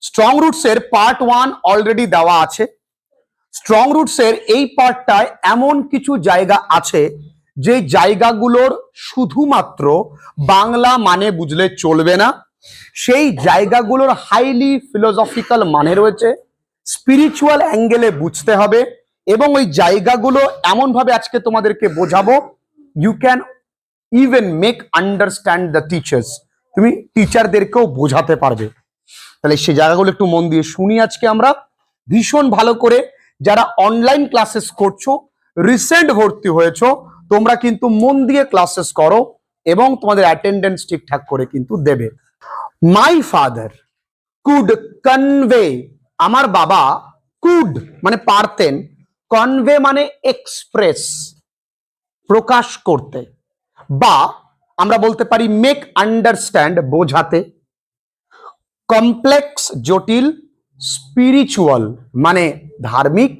Strong roots এর part 1 already দেওয়া আছে। স্ট্রং রুটস এর এই পার্টটায় এমন কিছু জায়গা আছে যে জায়গাগুলোর শুধুমাত্র বাংলা মানে বুঝলে চলবে না, সেই জায়গাগুলোর হাইলি ফিলোসফিক্যাল মানে রয়েছে, স্পিরিচুয়াল অ্যাঙ্গেলে বুঝতে হবে, এবং ওই জায়গাগুলো এমন ভাবে আজকে তোমাদেরকে বোঝাবো you can even make understand the teachers, তুমি টিচারদেরকেও বোঝাতে পারবে। তাহলে সেই জায়গাগুলো একটু মন দিয়ে শুনি আজকে আমরা ভীষণ ভালো করে। যারা অনলাইন ক্লাসেস করছো, রিসেন্ট ভর্তি হয়েছো, তোমরা কিন্তু মন দিয়ে ক্লাসেস করো এবং তোমাদের অ্যাটেন্ডেন্স ঠিকঠাক করে কিন্তু দেবে। মাই ফাদার কুড কনভে, আমার বাবা কুড মানে পারতেন, কনভে মানে এক্সপ্রেস প্রকাশ করতে, বা আমরা বলতে পারি মেক আন্ডারস্ট্যান্ড বোঝাতে, কমপ্লেক্স জটিল, স্পিরিচুয়াল মানে ধার্মিক,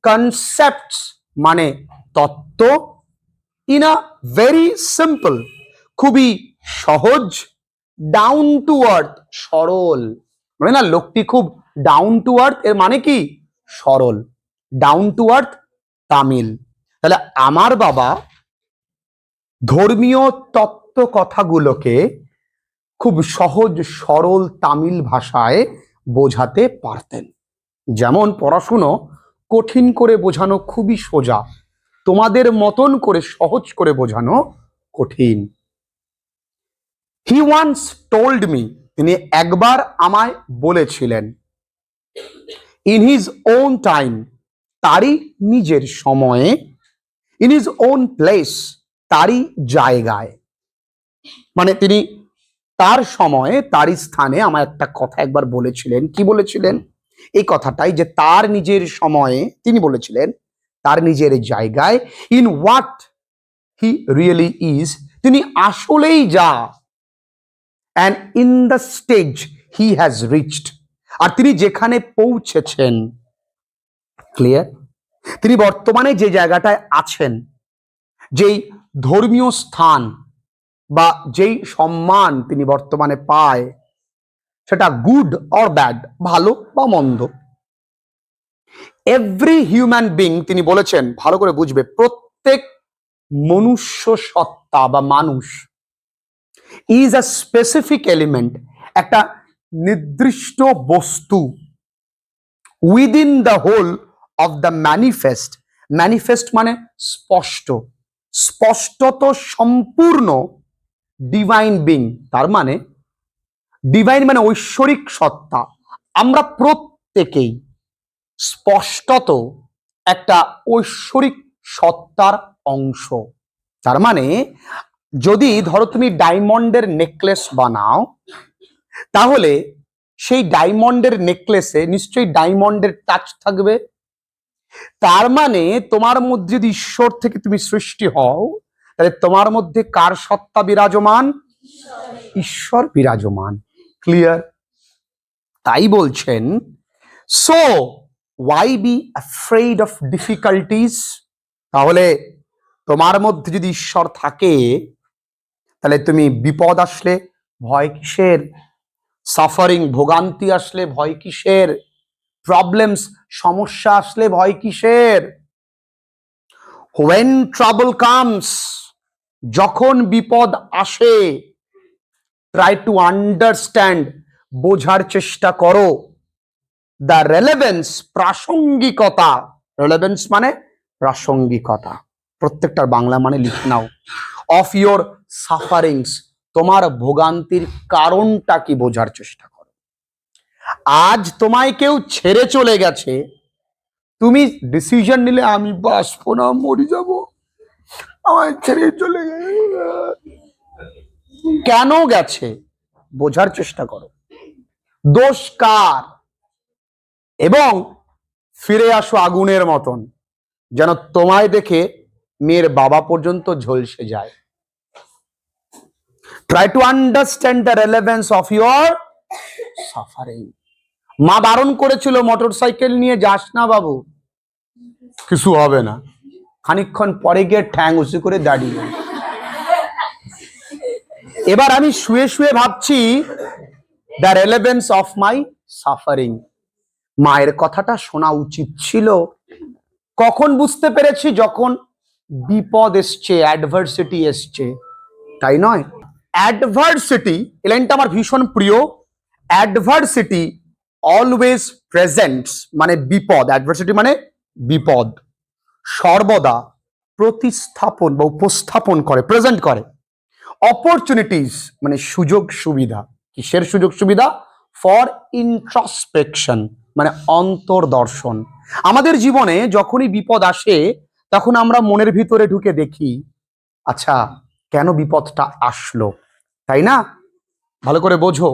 কনসেপ্টস মানে তত্ত্ব, ইন আ ভেরি সিম্পল খুবই সহজ, ডাউন টু আর্থ সরল, মানে না লোকটি খুব ডাউন টু আর্থ, এর মানে কি সরল, ডাউন টু আর্থ তামিল। তাহলে আমার বাবা ধর্মীয় তত্ত্ব কথাগুলোকে খুব সহজ সরল তামিল ভাষায় বোঝাতে পারতেন। যেমন পড়াশুনো কঠিন করে বোঝানো খুবই সোজা, তোমাদের মতন করে সহজ করে বোঝানো কঠিন। হি ওয়ান্স টোল্ড মি, তিনি একবার আমায় বলেছিলেন, ইন হিজ ওন টাইম, তারই নিজের সময়ে, ইন হিজ ওন প্লেস, তারই জায়গায়, মানে তিনি তার সময়ে তারই স্থানে আমার একটা কথা একবার বলেছিলেন। কি বলেছিলেন? এই কথাটাই যে তার নিজের সময়ে তিনি বলেছিলেন, তার নিজের জায়গায়, in what he really is, তিনি আসলেই যা, and in the stage he has reached, আর তিনি যেখানে পৌঁছেছেন। ক্লিয়ার? তিনি বর্তমানে যে জায়গাটায় আছেন, যেই ধর্মীয় স্থান বা যেই সম্মান তিনি বর্তমানে পায়, সেটা গুড অর ব্যাড, ভালো বা মন্দ। এভরি হিউম্যান বিং, তিনি বলেছেন ভালো করে বুঝবে, প্রত্যেক মনুষ্য সত্তা বা মানুষ, ইজ আ স্পেসিফিক এলিমেন্ট, একটা নির্দিষ্ট বস্তু, within the whole of the manifest, manifest মানে স্পষ্ট, স্পষ্টত সম্পূর্ণ ডিভাইন বিং, তার মানে ডিভাইন মানে ঐশ্বরিক সত্তা। আমরা প্রত্যেকেই স্পষ্টত একটা ঐশ্বরিক সত্তার অংশ। তার মানে যদি ধরো তুমি ডায়মন্ডের নেকলেস বানাও, তাহলে সেই ডায়মন্ডের নেকলেসে নিশ্চয়ই ডায়মন্ডের টাচ থাকবে। তার মানে তোমার মধ্যে যদি ঈশ্বর থেকে তুমি সৃষ্টি হও, তাহলে তোমার মধ্যে কার সত্তা বিরাজমান? ঈশ্বর বিরাজমান। ক্লিয়ার? তাই বলছেন, so why be afraid of difficulties, তাহলে তোমার মধ্যে যদি ঈশ্বর থাকে, তাহলে তুমি বিপদ আসলে ভয় কিসের? সাফারিং ভোগান্তি আসলে ভয় কিসের? প্রবলেমস সমস্যা আসলে ভয় কিসের? when trouble comes, যখন বিপদ আসে, try to understand, বোঝার চেষ্টা করো, the relevance, প্রাসঙ্গিকতা, relevance মানে প্রাসঙ্গিকতা, প্রত্যেকটার বাংলা মানে লিখে নাও, of your sufferings, তোমার ভোগান্তির কারণটা কি বোঝার চেষ্টা করো। আজ তোমায় কেউ ছেড়ে চলে গেছে, তুমি ডিসিশন নিলে আমি বাঁচবো না, মরে যাব, আমায় ছেড়ে চলে গেছে, কেন গেছে বোঝার চেষ্টা করো, দোষ কার, এবং ফিরে আসো আগুনের মতন, যেন তোমায় দেখে মেয়ের বাবা পর্যন্ত ঝলসে যায়। Try to understand the relevance of your suffering. মা বারণ করেছিল মোটর সাইকেল নিয়ে যাস না বাবু, কিছু হবে না, খানিকক্ষণ পরে গিয়ে ঠ্যাং উঁচু করে দাঁড়িয়ে। এবার আমি শুয়ে শুয়ে ভাবছি the relevance of my suffering. মায়ের কথাটা শোনা উচিত ছিল। কখন বুঝতে পেরেছি? যখন বিপদ এসছে, অ্যাডভার্সিটি এসছে, তাই নয়? অ্যাডভার্সিটি, এই লাইনটা আমার ভীষণ প্রিয়। অ্যাডভার্সিটি অলওয়েজ প্রেজেন্টস, মানে বিপদ, অ্যাডভার্সিটি মানে বিপদ, সর্বদা প্রতিস্থাপন বা উপস্থাপন করে, প্রেজেন্ট করে অপরচুনিটিস, মানে সুযোগ সুবিধা। কিসের সুযোগ সুবিধা? ফর ইন্ট্রস্পেকশন, মানে অন্তর্দর্শন। আমাদের জীবনে যখনই বিপদ আসে তখন আমরা মনের ভিতরে ঢুকে দেখি, আচ্ছা কেন বিপদটা আসলো, তাই না? ভালো করে বোঝো,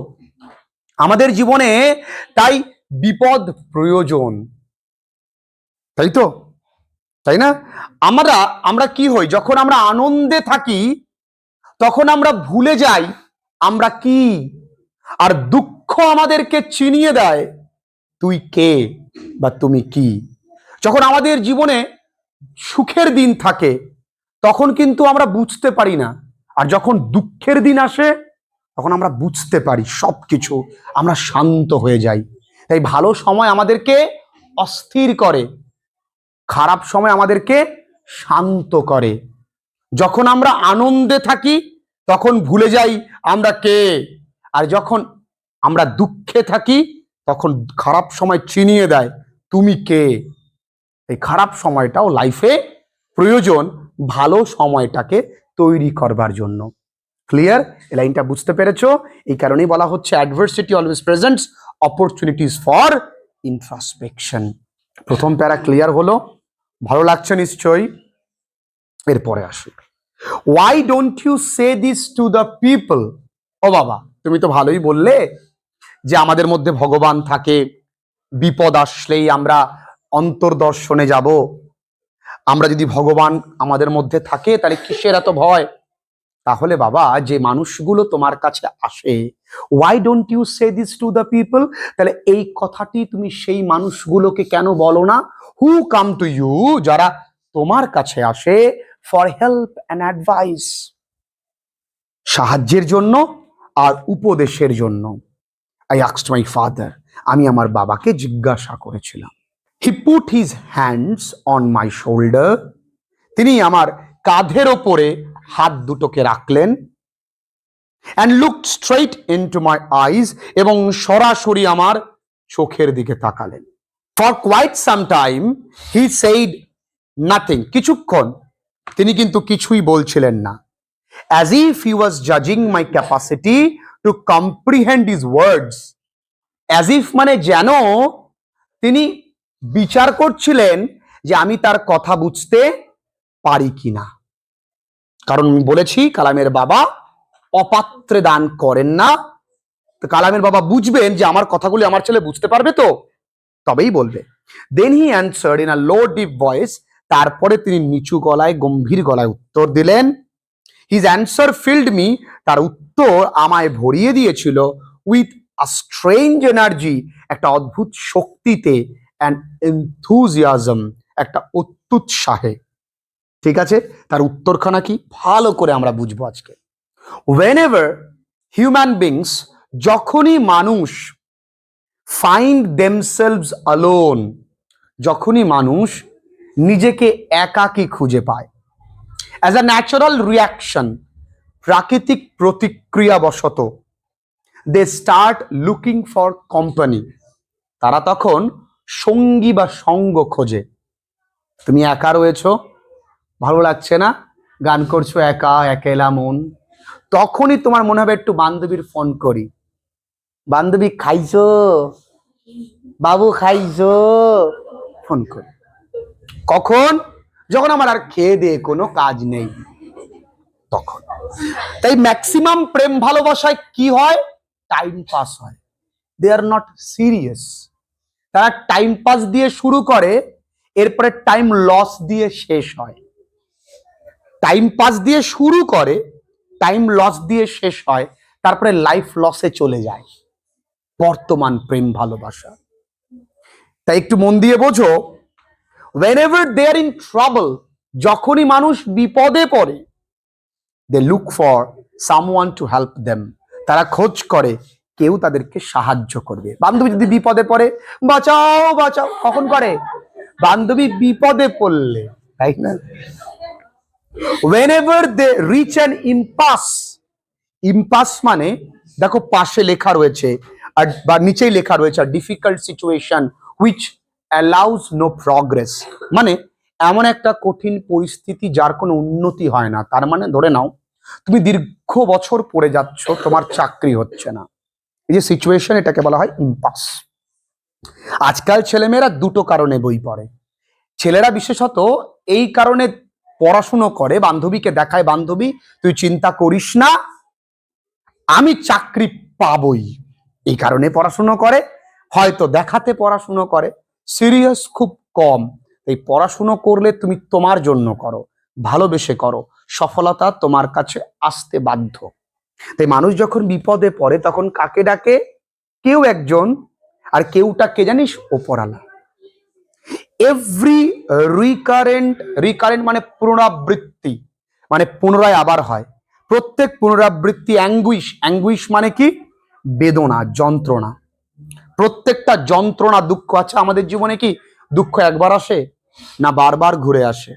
আমাদের জীবনে তাই বিপদ প্রয়োজন, তাই তো, তাই না? আমরা কি হই, যখন আমরা আনন্দে থাকি তখন আমরা ভুলে যাই আমরা কি, আর দুঃখ আমাদেরকে চিনিয়ে দেয় তুই কে বা তুমি কি। যখন আমাদের জীবনে সুখের দিন থাকে তখন কিন্তু আমরা বুঝতে পারি না, আর যখন দুঃখের দিন আসে তখন আমরা বুঝতে পারি সবকিছু, আমরা শান্ত হয়ে যাই। তাই ভালো সময় আমাদেরকে অস্থির করে, খারাপ সময় আমাদেরকে শান্ত করে। যখন আমরা আনন্দে থাকি তখন ভুলে যাই আমরা কে, আর যখন আমরা দুঃখে থাকি তখন খারাপ সময় চিনিয়ে দেয় তুমি কে। এই খারাপ সময়টাও লাইফে প্রয়োজন ভালো সময়টাকে তৈরি করবার জন্য। ক্লিয়ার? এই লাইনটা বুঝতে পেরেছো? এই কারণেই বলা হচ্ছে adversity always presents opportunities for introspection. প্রথম প্যারা ক্লিয়ার হলো? ভালো লাগছে নিশ্চয়ই। এরপরে আসুক, why don't you say this to the people? ও বাবা, তুমি তো ভালোই বললে যে আমাদের মধ্যে ভগবান থাকে, বিপদ আসলেই আমরা অন্তর্দর্শনে যাব। আমরা যদি ভগবান আমাদের মধ্যে থাকে তাহলে কিসের এত ভয়? তাহলে বাবা, যে মানুষগুলো তোমার কাছে আসে, why don't you say this to the people? তাহলে এই কথাটি তুমি সেই মানুষগুলোকে কেন বলো না? who come to you, যারা তোমার কাছে আসে, for help and advice, সাহায্যের জন্য আর উপদেশের জন্য। I asked my father, আমি আমার বাবাকে জিজ্ঞাসা করেছিলাম। He put his hands on my shoulder, তিনি আমার কাঁধের ওপরে হাত দুটোকে রাখলেন, and looked straight into my eyes, এবং সরাসরি আমার চোখের দিকে তাকালেন। For quite some time he said nothing, কিছুক্ষণ তিনি কিন্তু কিছুই বলছিলেন না। As if he was judging my capacity to comprehend his words, as if মানে যেন তিনি বিচার করছিলেন যে আমি তার কথা বুঝতে পারি কিনা। কারণ আমি বলেছি কালামের বাবা অপাত্রে দান করেন না, তো কালামের বাবা বুঝবেন যে আমার কথাগুলি আমার ছেলে বুঝতে পারবে তো, তবেই বলবে। Then he answered in a low deep voice, তারপরে তিনি নিচু গলায় গম্ভীর গলায় উত্তর দিলেন। His answer filled me, তার উত্তর আমায় ভরিয়ে দিয়েছিল with a strange energy, একটা অদ্ভুত শক্তিতে, and enthusiasm, একটা অত্যুৎসাহে। ঠিক আছে, তার উত্তরখানা কি ভালো করে আমরা বুঝবো আজকে। Whenever human beings, যখনই মানুষ find themselves alone, যখনই মানুষ নিজেকে একাকী খুঁজে পায়, as a natural reaction, প্রাকৃতিক প্রতিক্রিয়া বশত, they start looking for company, তারা তখন সঙ্গী বা সঙ্গ খোঁজে। তুমি একা রয়েছো, ভালো লাগছে না, গান করছো একা, একেলা মন, তখনই তোমার মনে হবে একটু বান্ধবীর ফোন করি। বান্ধবী খাইছো, বাবু খাইছো, ফোন করি। কখন? যখন আমার আর খেয়ে দিয়ে কোনো কাজ নেই তখন। তাই ম্যাক্সিমাম প্রেম ভালোবাসায় কি হয়? টাইম পাস হয়, দে আর নট সিরিয়াস। তারা টাইম পাস দিয়ে শুরু করে, এরপরে টাইম লস দিয়ে শেষ হয়। টাইম পাস দিয়ে শুরু করে, টাইম লস দিয়ে শেষ হয়, তারপরে লাইফ লসে চলে যায় বর্তমান প্রেম ভালোবাসা। তাই একটু মন দিয়ে বোঝো, whenever they are in trouble, যখনই মানুষ বিপদে পড়ে, they look for someone to help them, তারা খোঁজ করে কেউ তাদেরকে সাহায্য করবে। বান্ধবী যদি বিপদে পড়ে, বাঁচাও বাঁচাও, কখন করে? বান্ধবী বিপদে পড়লে, তাই না? whenever they reach an impasse, ইম্পাস মানে দেখো পাশে লেখা রয়েছে আর বা নিচেই লেখা রয়েছে difficult situation which allows no progress, মানে এমন একটা কঠিন পরিস্থিতি যার কোনো উন্নতি হয় না। তার মানে ধরে নাও তুমি দীর্ঘ বছর পড়ে যাচ্ছ, তোমার চাকরি হচ্ছে না, এই যে সিচুয়েশন, এটাকে বলা হয় ইম্পাস। আজকাল ছেলেমেয়েরা দুটো কারণে বই পড়ে। ছেলেরা বিশেষত এই কারণে পড়াশুনো করে, বান্ধবীকে দেখায়, বান্ধবী তুই চিন্তা করিস না, আমি চাকরি পাবই, এই কারণে পড়াশুনো করে। হয়তো দেখাতে পড়াশুনো করে, সিরিয়াস খুব কম। এই পড়াশুনো করলে তুমি তোমার জন্য করো, ভালোবেসে করো, সফলতা তোমার কাছে আসতে বাধ্য। তাই মানুষ যখন বিপদে পড়ে তখন কাকে ডাকে? কেউ একজন, আর কেউটা কে জানিস? ওপরালা। এভরি রিকারেন্ট মানে পুনরাবৃত্তি, মানে পুনরায় আবার হয়। প্রত্যেক পুনরাবৃত্তি অ্যাঙ্গুইশ মানে কি? বেদনা, যন্ত্রণা। প্রত্যেকটা যন্ত্রণা, দুঃখ। আচ্ছা, আমাদের জীবনে কি দুঃখ একবার আসে না বারবার ঘুরে আসে?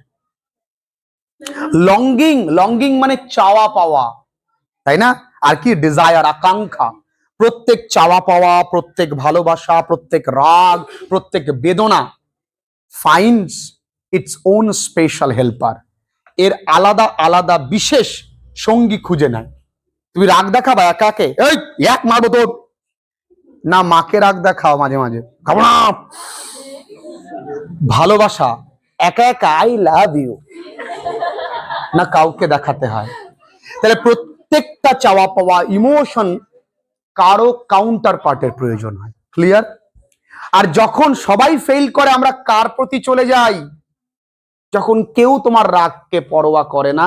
লঙ্গিং মানে চাওয়া পাওয়া, তাই না? আর কি? ডিজায়ার, আকাঙ্ক্ষা। প্রত্যেক চাওয়া পাওয়া, প্রত্যেক ভালোবাসা, প্রত্যেক রাগ, প্রত্যেক বেদনা finds its own special helper, এর আলাদা আলাদা বিশেষ সঙ্গী খুঁজে নেয়। তুমি রাগ দেখাবা একাকে, এই এক মারবো তোর, না মাকে রাগ দেখাও মাঝে মাঝে, খাবো না। ভালোবাসা একা একা আই লাভ ইউ, না কাউকে দেখাতে হয়? তাহলে প্রত্যেকটা চাওয়া পাওয়া ইমোশন কারো কাউন্টার পার্টের প্রয়োজন হয়। ক্লিয়ার? আর যখন সবাই ফেল করে আমরা কার প্রতি চলে যাই? যখন কেউ তোমার রাগকে পরোয়া করে না,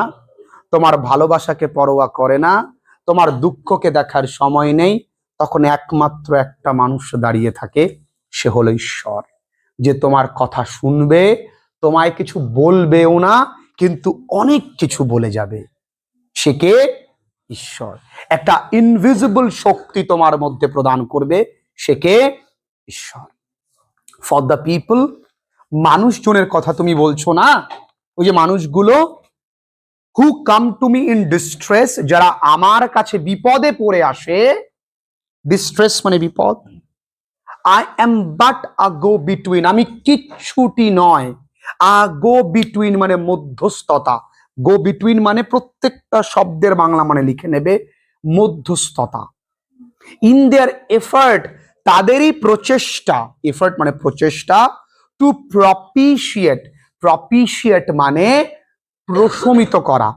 তোমার ভালোবাসাকে পরোয়া করে না, তোমার দুঃখকে দেখার সময় নেই, তখন একমাত্র একটা মানুষ দাঁড়িয়ে থাকে, সে হলো ঈশ্বর, যে তোমার কথা শুনবে, তোমায় কিছু বলবেও না, কিন্তু অনেক কিছু বলে যাবে। সে কে? ঈশ্বর। একটা ইনভিজিবল শক্তি তোমার মধ্যে প্রদান করবে, সে কে? ঈশ্বর। ফর দ্য পিপল, মানুষজনের কথা তুমি বলছো না, ওই যে মানুষগুলো who come to me in distress, যারা আমার কাছে বিপদে পড়ে আসে, ডিস্ট্রেস মানে বিপদ। I am but a go between, আমি কিচ্ছুটি নয়। আ গো বিটুইন মানে মধ্যস্থতা। গো বিটুইন মানে প্রত্যেকটা শব্দের বাংলা মানে লিখে নেবে, মধ্যস্থতা। ইন দেয়ার এফার্ট, তাদেরই প্রচেষ্টা, এফার্ট মানে প্রচেষ্টা, টু প্রপিশিয়েট মানে প্রশমিত করা,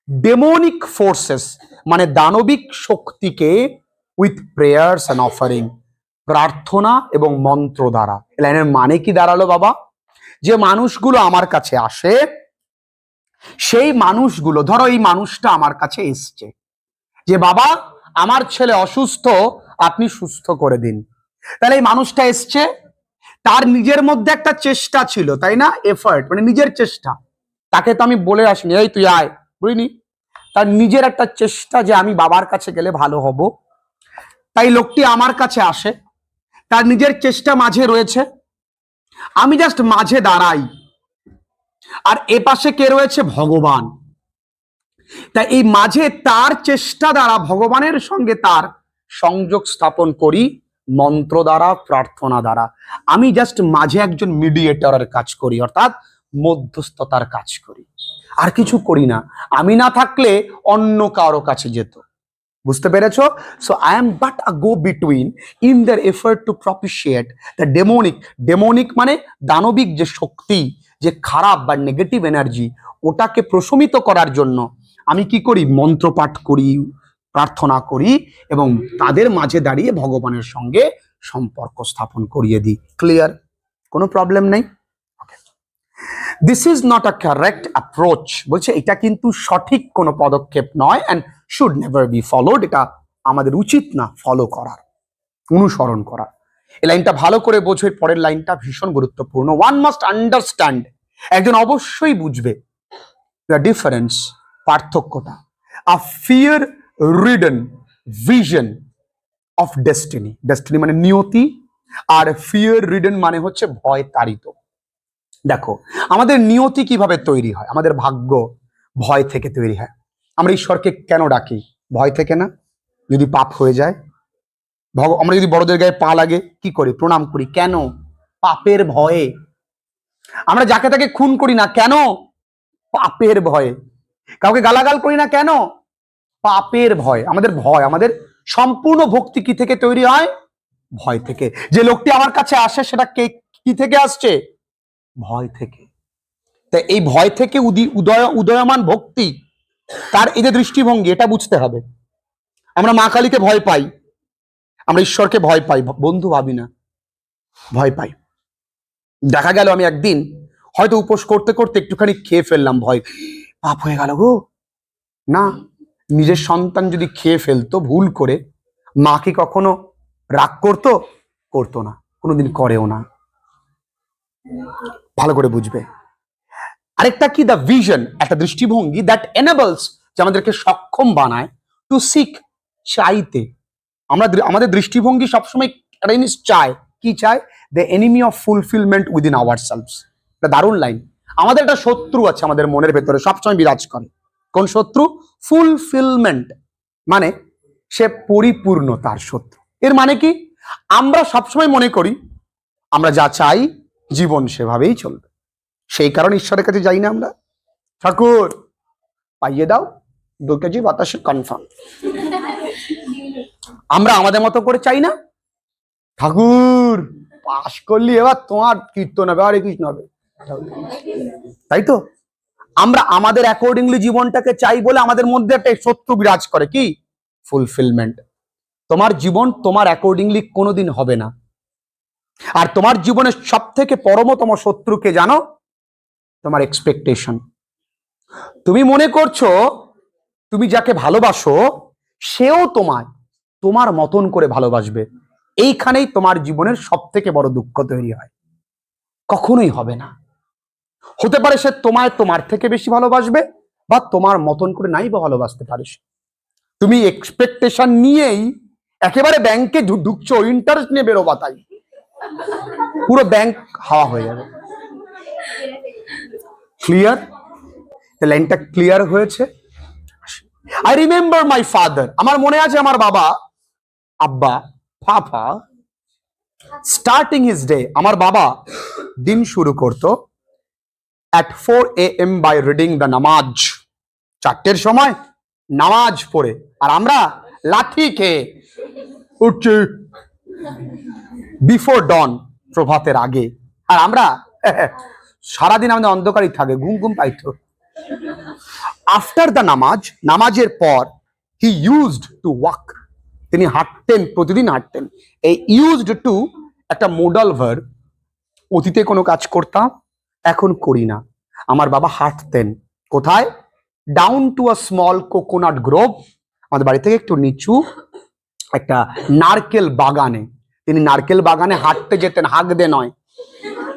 ডেমোনিক ফোর্সেস মানে দানবিক শক্তিকে, উইথ প্রেয়ার্স অ্যান্ড অফারিং, প্রার্থনা এবং মন্ত্র দ্বারা। লাইনের মানে কি দাঁড়ালো বাবা? যে মানুষগুলো আমার কাছে আসে, সেই মানুষগুলো, ধরো এই মানুষটা আমার কাছে এসছে, যে বাবা আমার ছেলে অসুস্থ, আপনি সুস্থ করে দিন। তাহলে এই মানুষটা এসছে, তার নিজের মধ্যে একটা চেষ্টা ছিল, তাই না? এফার্ট মানে নিজের চেষ্টা। তাকে তো আমি বলে আসিনি এই তুই আয়, বুঝলি? তার নিজের একটা চেষ্টা যে আমি বাবার কাছে গেলে ভালো হব, তাই লোকটি আমার কাছে আসে, তার নিজের চেষ্টা মাঝে রয়েছে, আমি জাস্ট মাঝে দাঁড়াই, আর এপাশে কে রয়েছে? ভগবান। তাই এই মাঝে তার চেষ্টা দ্বারা ভগবানের সঙ্গে তার সংযোগ স্থাপন করি, মন্ত্র দ্বারা, প্রার্থনা দ্বারা। আমি জাস্ট মাঝে একজন মিডিয়েটরের কাজ করি, অর্থাৎ মধ্যস্থতার কাজ করি, আর কিছু করি না। আমি না থাকলে অন্য কারো কাছে যেত। বুঝতে পেরেছো? So I am but a go between in their effort to propitiate the demonic মানে দানবিক যে শক্তি, যে খারাপ বা নেগেটিভ এনার্জি, ওটাকে প্রশমিত করার জন্য আমি কি করি? মন্ত্রপাঠ করি, প্রার্থনা করি, এবং তাদের মাঝে দাঁড়িয়ে ভগবানের সঙ্গে সম্পর্ক স্থাপন করিয়ে দিই। ক্লিয়ার? কোনো প্রবলেম নেই? This is not a correct approach, বলছে এটা কিন্তু সঠিক কোনো পদক্ষেপ নয়, and should never be followed, এটা আমাদের উচিত না ফলো করার, অনুসরণ করার। এই লাইনটা ভালো করে বোঝো, পরের লাইনটা ভীষণ গুরুত্বপূর্ণ। ওয়ান মাস্ট আন্ডারস্ট্যান্ড, একজন অবশ্যই বুঝবে দ্য ডিফারেন্স, পার্থক্যটা। A fear ridden vision of destiny. Destiny মানে নিয়তি, আর ফিয়ার রিডেন মানে হচ্ছে ভয় তাড়িত। দেখো আমাদের নিয়তি কিভাবে তৈরি হয়, আমাদের ভাগ্য ভয় থেকে তৈরি হয়। আমরা ঈশ্বরকে কেন ডাকি? ভয় থেকে না? যদি পাপ হয়ে যায়, আমরা যদি বড়দের গায়ে পা লাগে কি করি? প্রণাম করি। কেন? পাপের ভয়ে। আমরা যাকে তাকে খুন করি না কেন? পাপের ভয়ে। কাউকে গালাগাল করি না কেন? পাপের ভয়। আমাদের ভয়, আমাদের সম্পূর্ণ ভক্তি কি থেকে তৈরি হয়? ভয় থেকে। যে লোকটি আমার কাছে আসে সেটা কি থেকে আসছে? ভয় থেকে। তাই এই ভয় থেকে উদয়মান ভক্তি, তার এই যে দৃষ্টিভঙ্গি, এটা বুঝতে হবে। আমরা মা কালীকে ভয় পাই, আমরা ঈশ্বরকে ভয় পাই, বন্ধু ভাবি না, ভয় পাই। দেখা গেল আমি একদিন হয়তো উপোস করতে করতে একটুখানি খেয়ে ফেললাম, ভয়, পাপ হয়ে গেল গো। না, নিজের সন্তান যদি খেয়ে ফেলতো ভুল করে, মা কি কখনো রাগ করতো? করতো না, কোনোদিন করেও না। ভালো করে বুঝবে। আরেকটা কি? দ্য ভিশন, একটা দৃষ্টিভঙ্গি দ্যাট এনেবলস, যে আমাদেরকে সক্ষম বানায় টু সিক, চাইতে। আমাদের দৃষ্টিভঙ্গি সবসময় একটা জিনিস চায়। কি চায়? The enemy of fulfilment within our selves. একটা দারুণ লাইন। আমাদের একটা শত্রু আছে আমাদের মনের ভেতরে, সবসময় বিরাজ করে। কোন শত্রু? ফুলফিলমেন্ট, মানে সে পরিপূর্ণতার শত্রু। এর মানে কি? আমরা সবসময় মনে করি আমরা যা চাই জীবন সেভাবেই চলবে। সেই কারণে ঈশ্বরের কাছে যাই না আমরা, ঠাকুর পাইয়ে দাও 2 কেজি বাতাসে কনফার্ম। আমরা আমাদের মতো করে চাই না, ঠাকুর পাশ করলি এবার তোমার কীর্তন হবে, হরে কৃষ্ণ হবে, তাই তো? আমরা আমাদের অ্যাকর্ডিংলি জীবনটাকে চাই বলে আমাদের মধ্যে একটা শত্রু বিরাজ করে, কি? ফুলফিলমেন্ট। তোমার জীবন তোমার অ্যাকর্ডিংলি কোনোদিন হবে না। আর তোমার জীবনের সব থেকে পরমতম শত্রুকে জানো? তোমার এক্সপেকটেশন। তুমি মনে করছো তুমি যাকে ভালোবাসো সেও তোমার মতন করে ভালোবাসবে। এইখানেই তোমার জীবনের সব থেকে বড় দুঃখ তৈরি হয়। কখনোই হবে না। হতে পারে সে তোমার থেকে বেশি ভালোবাসবে, বা তোমার মতন করে নাই বা ভালোবাসতে পারিস। তুমি এক্সপেকটেশন নিয়েই একেবারে ব্যাংকে ঢুকছো, ইন্টারেস্ট নিয়ে বেরোবা, তাই পুরো ব্যাংক হাওয়া হয়ে যাবে। ক্লিয়ার? লাইনটা ক্লিয়ার হয়েছে? আই রিমেম্বার মাই ফাদার, আমার মনে আছে আমার বাবা, আব্বা, পাপা, স্টার্টিং হিজ ডে, আমার বাবা দিন শুরু করতো at 4 AM by reading the নামাজ। 4টের সময় নামাজ পড়ে, আর আমরা লাঠি খেয়ে উঠছি বিফোর ডন, প্রভাতের আগে। আর আমরা সারাদিন আমাদের অন্ধকারই থাকে, ঘুম ঘুম পাইতো। আফটার দ্য নামাজের পর হি ইউজড টু ওয়াক, তিনি হাঁটতেন, প্রতিদিন হাঁটতেন। এই ইউজড টু একটা মোডাল ভার্ব। অতীতে কোনো কাজ করতাম, এখন করি না। আমার বাবা হাঁটতেন কোথায়? Down to a small coconut Grove, আমাদের বাড়ি থেকে একটু নিচু একটা নারকেল বাগানে। তিনি নারকেল বাগানে হাঁটতে যেতেন, হাঁকতে নয়।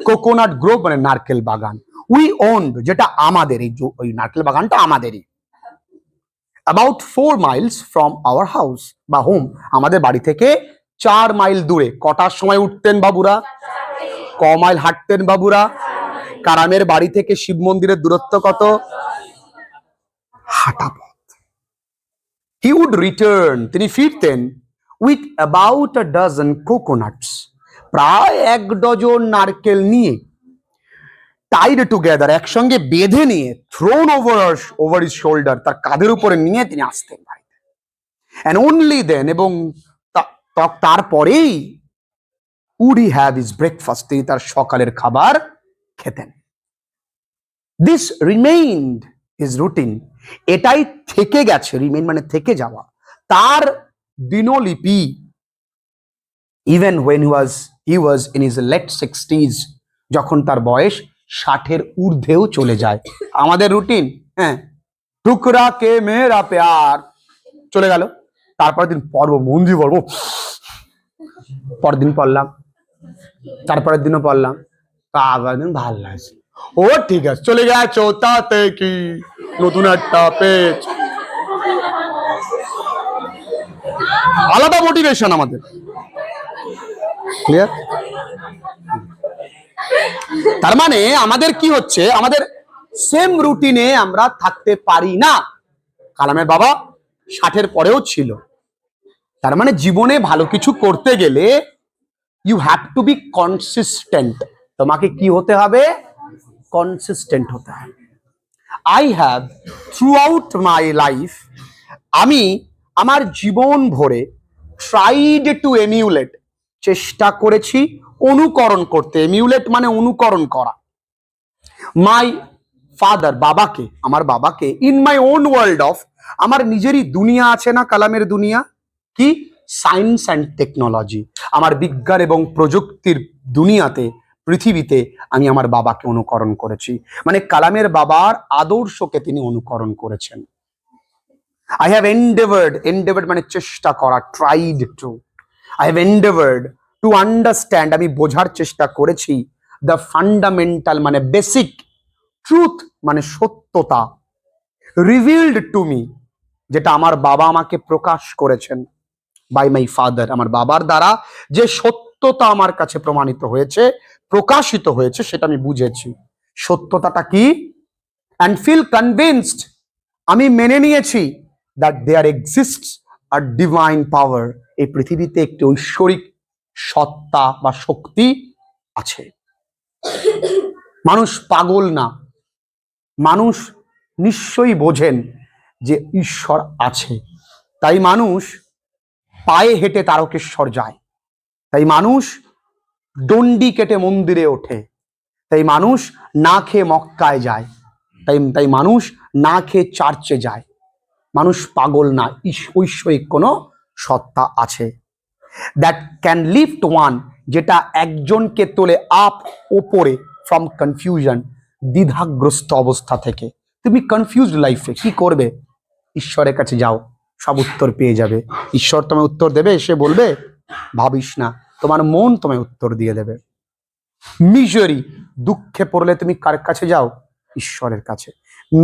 কোকোনাট গ্রোভ মানে নারকেল বাগান। উই ওন্ড, যেটা আমাদের, এই ওই নারকেল বাগানটা আমাদেরই। About 4 miles from our house বা হোম, আমাদের বাড়ি থেকে 4 মাইল দূরে। কটার সময় উঠতেন বাবুরা? ক মাইল হাঁটতেন বাবুরা? কারামের বাড়ি থেকে শিব মন্দিরের দূরত্ব কত? হাঁটা পথ। হি উড রিটার্ন, তিনি ফিরতেন with about a dozen coconuts, প্রায় 1 ডজন নারকেল নিয়ে, টাইড টুগেদার, একসঙ্গে বেঁধে নিয়ে, থ্রোন ওভার হিজ শোল্ডার, তার কাঁধের উপরে নিয়ে তিনি আসতেন বাড়িতে। অ্যান্ড অনলি দেন, এবং তারপরেই would he have his breakfast, তিনি তার সকালের খাবার খেতেন। দিস রিমেইনড হিজ রুটিন, এটাই থেকে গেছে, রিমেইন মানে থেকে যাওয়া, তার দিনলিপি। Even when he was in his late 60s, যখন তার বয়স 60-এর ঊর্ধ্বেও চলে যায়। আমাদের রুটিন, হ্যাঁ, টুকরা কে মেরা প্যার, চলে গেল। তারপর দিন পড়বো, মন দিয়ে পড়বো, পরদিন পড়লাম, তারপরের দিনও পড়লাম, আবার দিন ভাল লাগছে, ও ঠিক আছে চলে গেছো, তাতে কি, নতুন একটা পেজ। আলাদা মোটিভেশন আমাদের। ক্লিয়ার? তার মানে আমাদের কি হচ্ছে, আমাদের সেম রুটিনে আমরা থাকতে পারি না। কালামের বাবা 60-এর পরেও ছিল। তার মানে জীবনে ভালো কিছু করতে গেলে you have to be consistent. তোমাকে কি হতে হবে? কনসিস্টেন্ট হতে হবে। I have throughout my life, আমি আমার জীবন ভরে ট্রাইড টু এমিউলেট, চেষ্টা করেছি অনুকরণ করতে। এমিউলেট মানে অনুকরণ করা। মাই ফাদার, বাবাকে, আমার বাবাকে, in my own world of, আমার নিজেরই দুনিয়া আছে না, কালামের দুনিয়া, কি সায়েন্স অ্যান্ড টেকনোলজি, আমার বিজ্ঞান এবং প্রযুক্তির দুনিয়াতে, পৃথিবীতে আমি আমার বাবাকে অনুকরণ করেছি। মানে কালামের বাবার আদর্শকে তিনি অনুকরণ করেছেন। আই হ্যাভ এন্ডেভার্ড মানে চেষ্টা করা, tried to, I have endeavoured to understand, আমি বোঝার চেষ্টা করেছি, দ্য ফান্ডামেন্টাল মানে বেসিক, ট্রুথ মানে সত্যতা, রিভিলড টু মি, যেটা আমার বাবা আমাকে প্রকাশ করেছেন, বাই মাই ফাদার, আমার বাবার দ্বারা যে সত্যতা আমার কাছে প্রমাণিত হয়েছে, প্রকাশিত হয়েছে, সেটা আমি বুঝেছি। সত্যতাটা কি? অ্যান্ড ফিল কনভিন্সড, আমি মেনে নিয়েছি, that there exists a divine power, এই পৃথিবীতে একটি ঐশ্বরিক সত্তা বা শক্তি আছে। মানুষ পাগল না, মানুষ নিশ্চয়ই বোঝেন যে ঈশ্বর আছে। তাই মানুষ পায়ে হেঁটে তারকেশ্বর যায়, তাই মানুষ ডন্ডি কেটে মন্দিরে ওঠে, তাই মানুষ না খেয়ে মক্কায় যায়, তাই মানুষ না খেয়ে চার্চে যায়। মানুষ পাগল না, ঐশ্বরিক কোনো সত্তা আছে। দ্যাট ক্যান লিফট ওয়ান, যেটা একজনকে তোলে আপ, ওপরে, ফ্রম কনফিউশন, দ্বিধাগ্রস্ত অবস্থা থেকে। তুমি কনফিউজড লাইফে কি করবে? ঈশ্বরের কাছে যাও, সব উত্তর পেয়ে যাবে। ঈশ্বর তোমায় উত্তর দেবে, এসে বলবে ভাবিস না, তোমার মন তোমায় উত্তর দিয়ে দেবে। মিজারি, দুঃখে পড়লে তুমি কার কাছে যাও? ঈশ্বরের কাছে।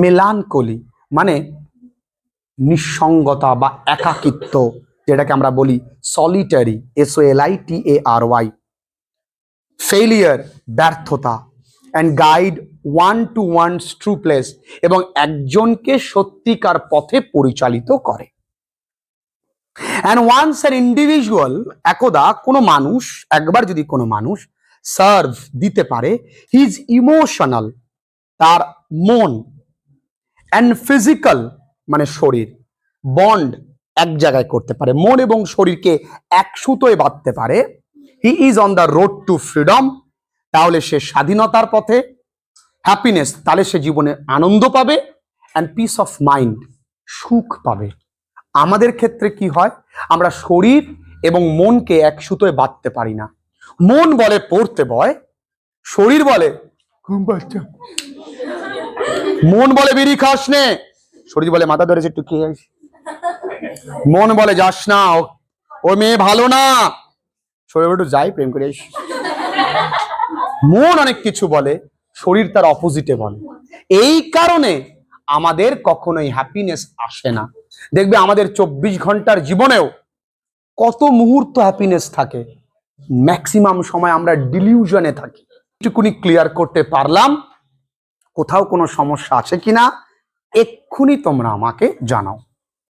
মেলানকলি মানে নিঃসঙ্গতা বা একাকিত্ব, যেটাকে আমরা বলি সলিটারি, SOLITARY, ফেলিয়ার, ব্যর্থতা, and guide one to one's true place, এবং একজনকে সত্যিকার পথে পরিচালিত করে। অ্যান্ড ওয়ান্স অ্যান ইন্ডিভিজুয়াল, একদা কোনো মানুষ, একবার যদি কোনো মানুষ সার্ভ দিতে পারে, হিজ ইমোশনাল, তার মন, অ্যান্ড ফিজিক্যাল মানে শরীর, বন্ড এক জায়গায় করতে পারে, মন এবং শরীরকে এক সুতোয় বাঁধতে পারে, he is on the road two freedom, তাহলে সে স্বাধীনতার পথে, হ্যাপিনেস, তাহলে সে জীবনে আনন্দ পাবে, অ্যান্ড পিস অফ মাইন্ড, সুখ পাবে। আমাদের ক্ষেত্রে কি হয়? আমরা শরীর এবং মনকে এক সুতোয় বাঁধতে পারি না। মন বলে পড়তে ভয়, শরীর বলে ঘুম পাচ্ছে, মন বলে বিড়ি খাস নে, শরীর বলে মাথা ধরেছে একটু খেয়ে আসি, মন বলে যাস না, ও মেয়ে ভালো না, শরীর একটু যাই প্রেম করে আসি। মন অনেক কিছু বলে, শরীর তার অপোজিটে বলে। এই কারণে আমাদের কখনোই হ্যাপিনেস আসে না। দেখবে আমাদের 24 ঘন্টার জীবনেও কত মুহূর্ত হ্যাপিনেস থাকে, ম্যাক্সিমাম সময় আমরা ডিলিউশনে থাকি। এটুকুনি ক্লিয়ার করতে পারলাম। কোথাও কোনো সমস্যা আছে কিনা এক্ষুনি তোমরা আমাকে জানাও।